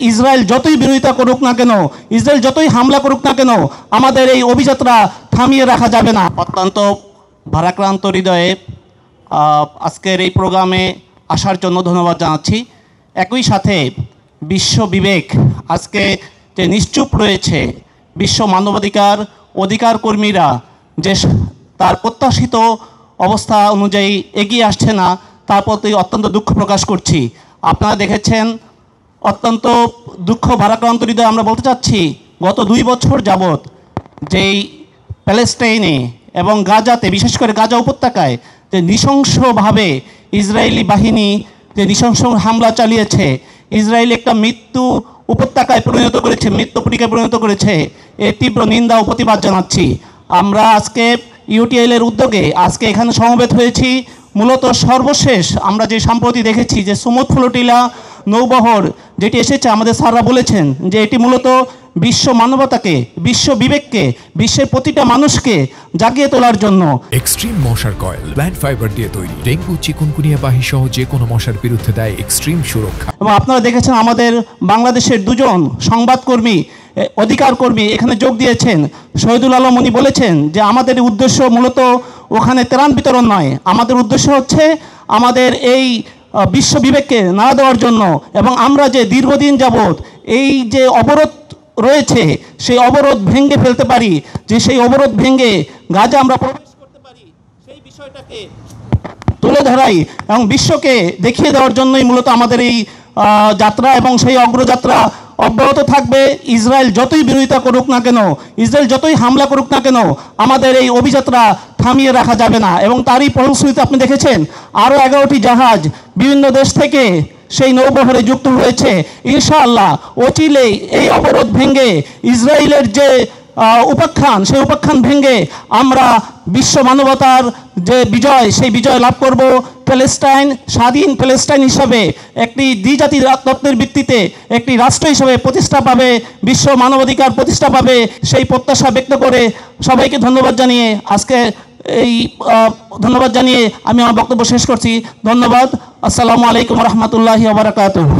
Israel যতই বিরোধিতা করুক না কেন, ইসরায়েল যতই হামলা করুক না কেন, আমাদের এই অভিযাত্রা থামিয়ে রাখা যাবে না। অত্যন্ত ভারাক্রান্ত হৃদয়ে আজকের এই প্রোগ্রামে আসার জন্য ধন্যবাদ জানাচ্ছি। একই সাথে বিশ্ব বিবেক আজকে যে নিশ্চুপ রয়েছে, বিশ্ব মানবাধিকার অধিকার কর্মীরা যে তার প্রত্যাশিত অবস্থা অনুযায়ী এগিয়ে আসছে না, তার প্রতি অত্যন্ত দুঃখ প্রকাশ করছি। আপনারা দেখেছেন, অত্যন্ত দুঃখ ভারাক্রান্ত হৃদয়ে আমরা বলতে চাচ্ছি, গত 2 বছর যাবৎ যেই প্যালেস্টাইনে এবং গাজাতে, বিশেষ করে গাজা উপত্যকায় যে নৃশংসভাবে ইসরায়েলি বাহিনী যে নৃশংস হামলা চালিয়েছে, ইসরায়েল একটা মৃত্যু উপত্যকায় পরিণত করেছে, মৃত্যুপুরীকে পরিণত করেছে, এর তীব্র নিন্দা ও প্রতিবাদ জানাচ্ছি। আমরা আজকে ইউটিএলের উদ্যোগে আজকে এখানে সমবেত হয়েছি। মূলত সর্বশেষ আমরা যে সম্প্রতি দেখেছি যে সুমুদ ফ্লোটিলা নৌবহর যেটি এসেছে, আমাদের স্যাররা বলেছেন যে এটি মূলত বিশ্ব মানবতাকে, বিশ্ব বিবেককে, বিশ্বের প্রতিটা মানুষকে জাগিয়ে তোলার জন্য। এক্সট্রিম মশার কয়েল প্ল্যান্ট ফাইবার দিয়ে তৈরি, ডেঙ্গু চিকুনগুনিয়া বাহি সহ যে কোনো মশার বিরুদ্ধে দেয় এক্সট্রিম সুরক্ষা। এবং আপনারা দেখেছেন আমাদের বাংলাদেশের 2 জন সংবাদকর্মী, অধিকার কর্মী এখানে যোগ দিয়েছেন। শহীদুল আলম উনি বলেছেন যে আমাদের উদ্দেশ্য মূলত ওখানে ত্রাণ বিতরণ নয়, আমাদের উদ্দেশ্য হচ্ছে আমাদের এই বিশ্ব বিবেককে নাড়া দেওয়ার জন্য, এবং আমরা যে দীর্ঘদিন যাবৎ এই যে অবরোধ রয়েছে সেই অবরোধ ভেঙে ফেলতে পারি, যে সেই অবরোধ ভেঙে গাজা আমরা প্রবেশ করতে পারি, সেই বিষয়টাকে তুলে ধরাই এবং বিশ্বকে দেখিয়ে দেওয়ার জন্যই মূলত আমাদের এই যাত্রা, এবং সেই অগ্রযাত্রা অব্যাহত থাকবে। ইসরায়েল যতই বিরোধিতা করুক না কেন, ইসরায়েল যতই হামলা করুক না কেন, আমাদের এই অভিযাত্রা থামিয়ে রাখা যাবে না। এবং তারই ফলশ্রুতিতে আপনি দেখেছেন আরও 11টি জাহাজ বিভিন্ন দেশ থেকে সেই নৌবহরে যুক্ত হয়েছে। ইনশাআল্লাহ অচিলেই এই অবরোধ ভেঙে ইসরায়েলের যে উপাখ্যান, সেই উপাখ্যান ভেঙে আমরা বিশ্ব মানবতার যে বিজয়, সেই বিজয় লাভ করব। প্যালেস্টাইন স্বাধীন প্যালেস্টাইন হিসাবে একটি দ্বিজাতি তত্ত্বের ভিত্তিতে একটি রাষ্ট্র হিসাবে প্রতিষ্ঠা পাবে, বিশ্ব মানবাধিকার প্রতিষ্ঠা পাবে, সেই প্রত্যাশা ব্যক্ত করে সবাইকে ধন্যবাদ জানিয়ে আমি আমার বক্তব্য শেষ করছি। ধন্যবাদ। আসসালামু আলাইকুম রহমতুল্লাহি ওয়া বারাকাতুহু।